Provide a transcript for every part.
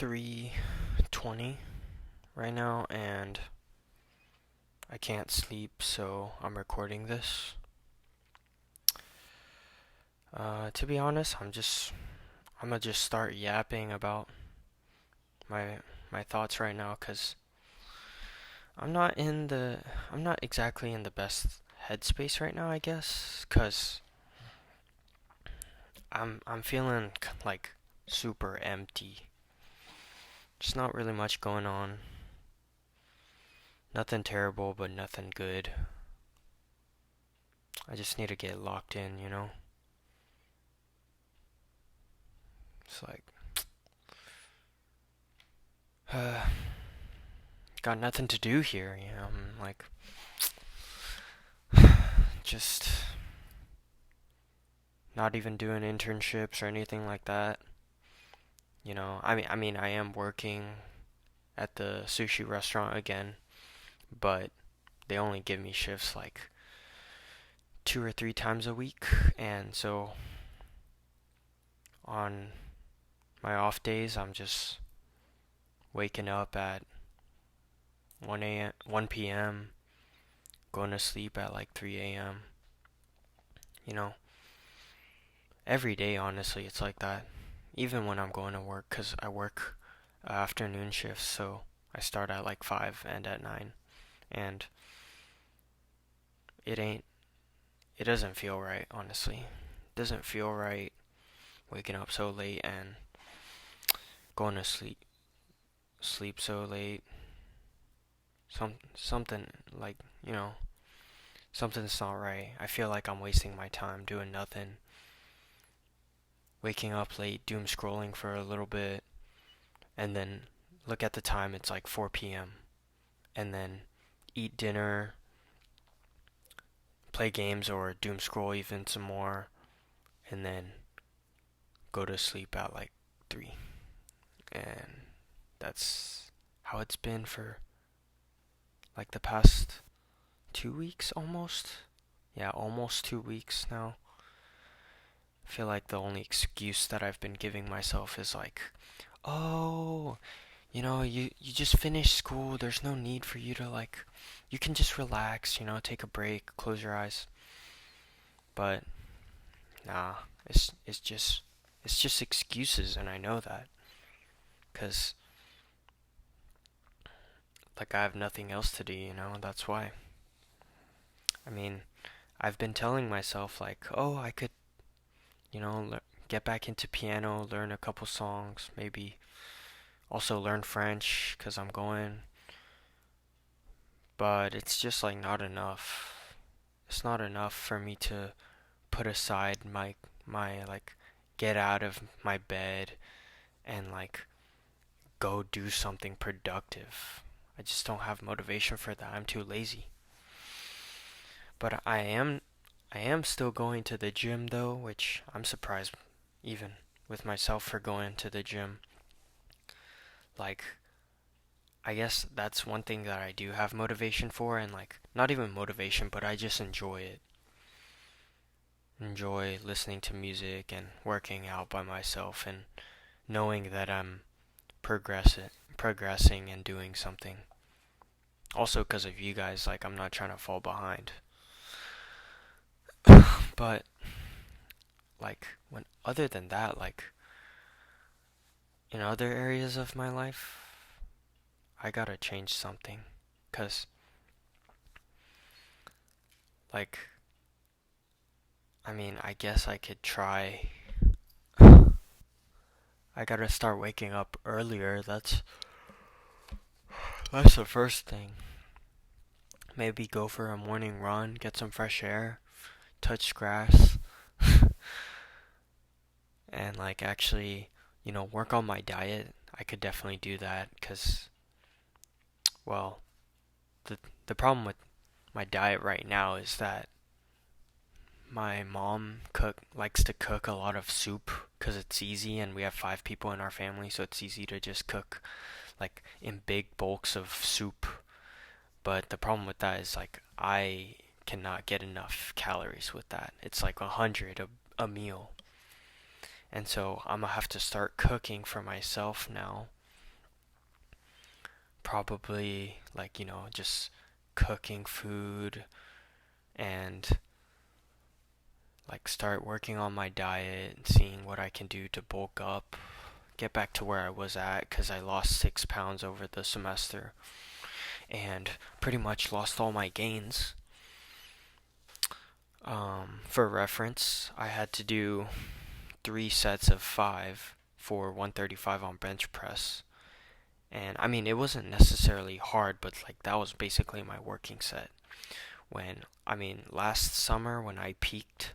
3:20 right now, and I can't sleep, so I'm recording this. To be honest, I'm gonna just start yapping about my my thoughts right now, 'cause I'm not exactly in the best headspace right now, I guess, 'cause I'm feeling like super empty. Just not really much going on. Nothing terrible, but nothing good. I just need to get locked in, you know? It's like, uh, got nothing to do here, you know? I'm like, just not even doing internships or anything like that. I am working at the sushi restaurant again, but they only give me shifts like 2 or 3 times a week, and so on my off days, I'm just waking up at 1 p.m., going to sleep at like 3 a.m. You know, every day, honestly, it's like that. Even when I'm going to work, 'cause I work afternoon shifts, so I start at like 5 and at 9, and it ain't, it doesn't feel right, honestly. It doesn't feel right waking up so late and going to sleep so late. Something like, something's not right. I feel like I'm wasting my time doing nothing. Waking up late, doom scrolling for a little bit, and then look at the time, it's like 4 p.m. And then eat dinner, play games, or doom scroll even some more, and then go to sleep at like 3. And that's how it's been for like the past 2 weeks almost. Yeah, almost 2 weeks now. I feel like the only excuse that I've been giving myself is like, oh, you just finished school. There's no need for you to like, you can just relax, take a break, close your eyes. But nah, it's just excuses, and I know that, 'cause like I have nothing else to do, that's why. I mean, I've been telling myself like, oh, I could, get back into piano, learn a couple songs, maybe also learn French, 'cause I'm going, but it's just like not enough. It's not enough for me to put aside my like get out of my bed and like go do something productive. I just don't have motivation for that. I'm too lazy. But I am still going to the gym though, which I'm surprised even with myself for going to the gym. Like, I guess that's one thing that I do have motivation for, and like not even motivation, but I just enjoy it. Enjoy listening to music and working out by myself and knowing that I'm progressing and doing something. Also because of you guys, like I'm not trying to fall behind. But like when other than that, like in other areas of my life, I gotta change something. 'Cause like I guess I could try. I gotta start waking up earlier. That's the first thing. Maybe go for a morning run, get some fresh air, touch grass, and like actually, work on my diet. I could definitely do that, because well, the the problem with my diet right now is that my mom likes to cook a lot of soup because it's easy, and we have 5 people in our family, so it's easy to just cook like in big bulks of soup. But the problem with that is like I cannot get enough calories with that. It's like 100 a meal. And so I'm gonna have to start cooking for myself now. probably like, just cooking food and like start working on my diet and seeing what I can do to bulk up, get back to where I was at because I lost 6 pounds over the semester and pretty much lost all my gains. For reference, I had to do 3 sets of 5 for 135 on bench press. And I mean, it wasn't necessarily hard, but like that was basically my working set. Last summer when I peaked,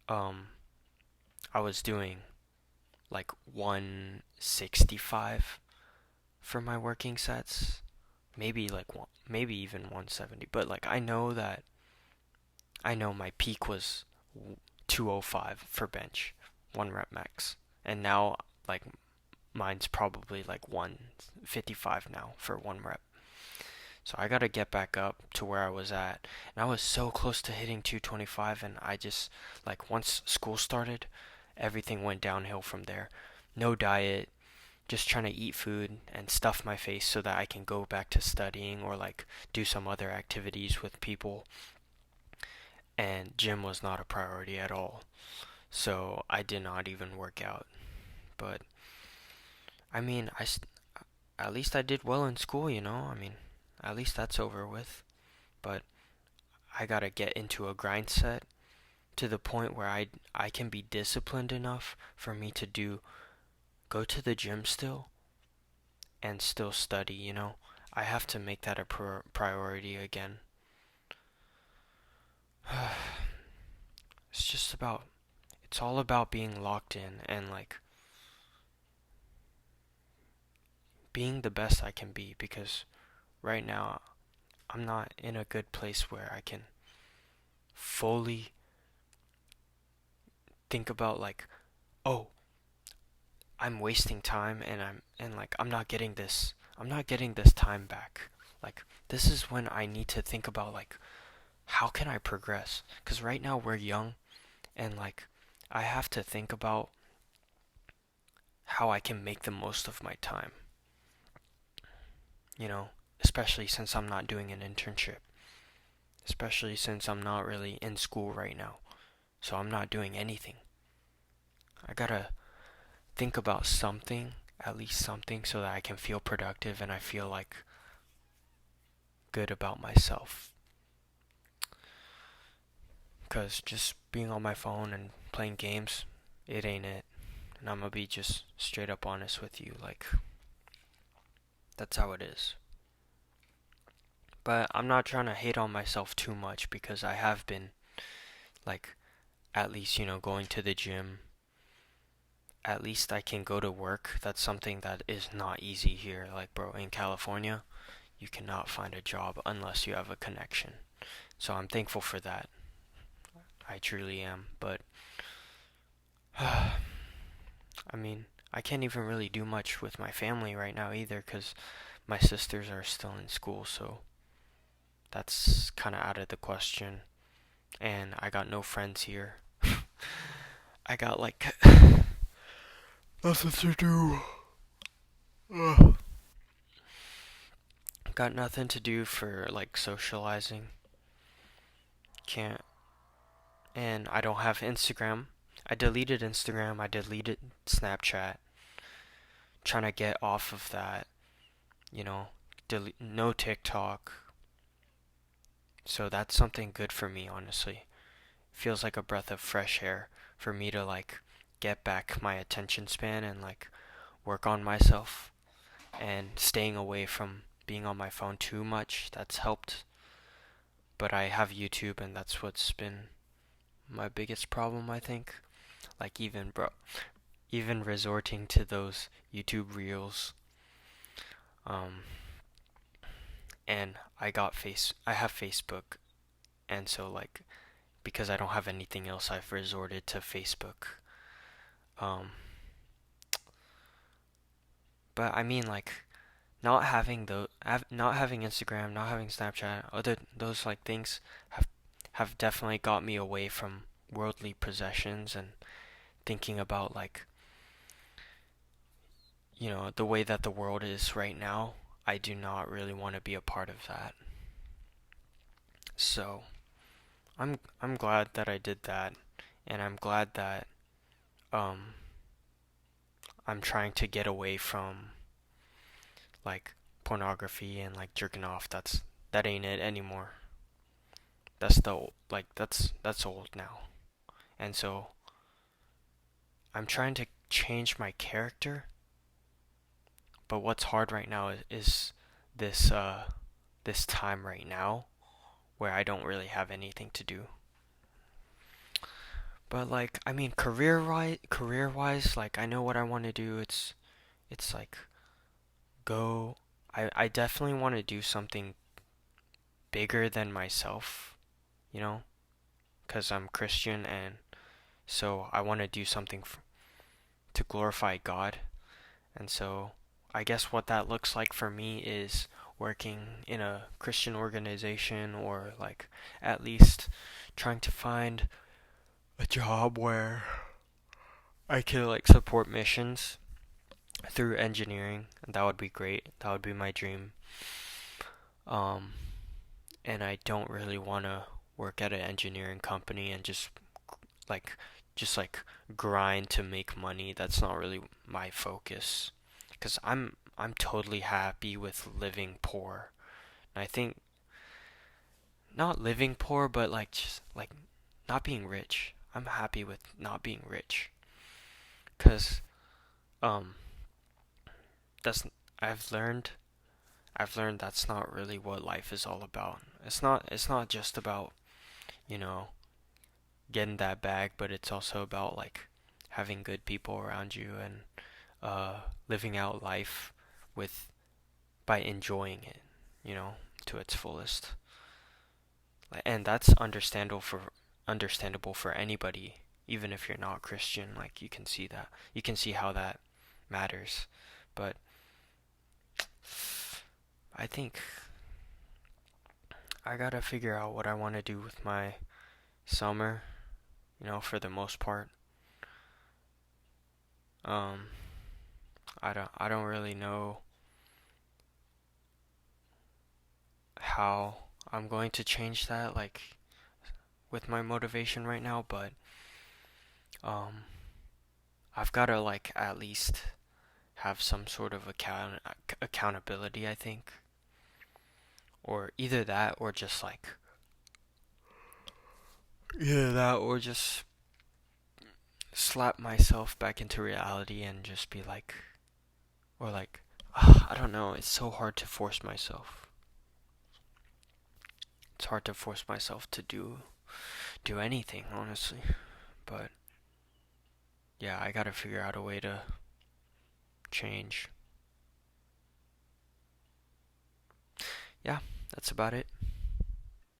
um, I was doing like 165 for my working sets, maybe even 170. But like I know my peak was 205 for bench, 1 rep max, and now like mine's probably like 155 now for 1 rep. So I gotta get back up to where I was at. And I was so close to hitting 225, and I just, like, once school started, everything went downhill from there. No diet, just trying to eat food and stuff my face so that I can go back to studying or, like, do some other activities with people. And gym was not a priority at all. So I did not even work out. But, I mean, at least I did well in school, you know? At least that's over with. But I gotta get into a grind set to the point where I can be disciplined enough for me to go to the gym still and still study, you know? I have to make that a priority again. It's just about, it's all about being locked in and like being the best I can be because right now I'm not in a good place where I can fully think about like, oh, I'm wasting time and I'm not getting this. I'm not getting this time back. Like this is when I need to think about like how can I progress? Cuz right now we're young and like I have to think about how I can make the most of my time. You know, especially since I'm not doing an internship. Especially since I'm not really in school right now. So I'm not doing anything. I got to think about something, at least something, so that I can feel productive and I feel like good about myself. Because just being on my phone and playing games, it ain't it. And I'm gonna be just straight up honest with you. Like, that's how it is. But I'm not trying to hate on myself too much because I have been, like, at least, going to the gym. At least I can go to work. That's something that is not easy here. Like, bro, in California, you cannot find a job unless you have a connection. So I'm thankful for that. I truly am. But, I can't even really do much with my family right now either because my sisters are still in school. So that's kind of out of the question. And I got no friends here. I got like nothing to do. Ugh. Got nothing to do for like socializing. Can't. And I don't have Instagram. I deleted Instagram. I deleted Snapchat. Trying to get off of that. You know, no TikTok. So that's something good for me, honestly. Feels like a breath of fresh air for me to like get back my attention span and like work on myself and staying away from being on my phone too much. That's helped. But I have YouTube and that's what's been my biggest problem, I think. Like even resorting to those YouTube reels. Um and I have Facebook and so like because I don't have anything else I've resorted to Facebook. Um but like not having Instagram, not having Snapchat, other those like things have definitely got me away from worldly possessions and thinking about like the way that the world is right now, I do not really want to be a part of that. So, I'm glad that I did that, and I'm glad that um I'm trying to get away from like pornography and like jerking off. That ain't it anymore. That's old now. And so I'm trying to change my character, but what's hard right now is this this time right now where I don't really have anything to do. But like, I mean, career wise, like I know what I want to do. It's like go. I definitely want to do something bigger than myself, you know, because I'm Christian, and so I want to do something to glorify God. And so I guess what that looks like for me is working in a Christian organization, or like at least trying to find a job where I could like support missions through engineering. That would be great. That would be my dream. Um, and I don't really want to work at an engineering company and like just grind to make money. That's not really my focus. Cuz I'm totally happy with living poor. And I think not living poor, but like just like not being rich. I'm happy with not being rich. Cuz um that's I've learned I've learned that's not really what life is all about. It's not just about, you know, getting that bag, but it's also about like having good people around you, and living out life with by enjoying it, you know, to its fullest. And that's understandable for anybody, even if you're not Christian. Like you can see how that matters. But I think I gotta figure out what I want to do with my summer, for the most part. Um, I don't really know how I'm going to change that, like with my motivation right now, but um, I've gotta like at least have some sort of accountability, I think, or either that or just slap myself back into reality and just be like, or like, I don't know. It's so hard to force myself. It's hard to force myself to do anything, honestly. But yeah, I gotta figure out a way to change. Yeah, that's about it.